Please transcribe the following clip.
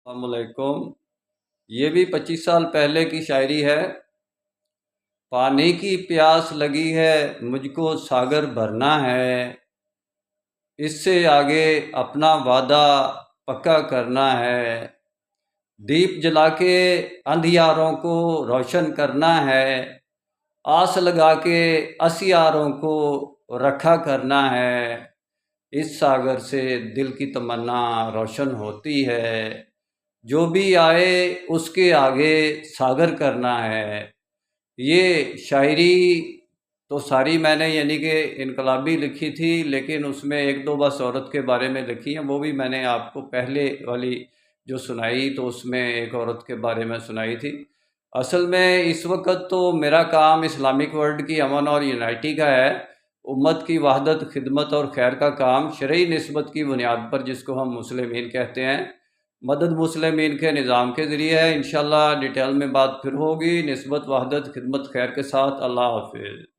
السلام علیکم۔ یہ بھی 25 سال پہلے کی شاعری ہے۔ پانی کی پیاس لگی ہے مجھ کو ساگر بھرنا ہے، اس سے آگے اپنا وعدہ پکا کرنا ہے، دیپ جلا کے اندھیاروں کو روشن کرنا ہے، آس لگا کے اسیاروں کو رکھا کرنا ہے، اس ساگر سے دل کی تمنا روشن ہوتی ہے، جو بھی آئے اس کے آگے ساگر کرنا ہے۔ یہ شاعری تو ساری میں نے یعنی کہ انقلابی لکھی تھی، لیکن اس میں ایک دو بس عورت کے بارے میں لکھی ہیں، وہ بھی میں نے آپ کو پہلے والی جو سنائی تو اس میں ایک عورت کے بارے میں سنائی تھی۔ اصل میں اس وقت تو میرا کام اسلامک ورلڈ کی امن اور یونائٹی کا ہے، امت کی وحدت، خدمت اور خیر کا کام شرعی نسبت کی بنیاد پر، جس کو ہم مسلمین کہتے ہیں، مدد مسلمین کے نظام کے ذریعے ہے۔ انشاءاللہ ڈیٹیل میں بات پھر ہوگی، نسبت، وحدت، خدمت، خیر کے ساتھ۔ اللہ حافظ۔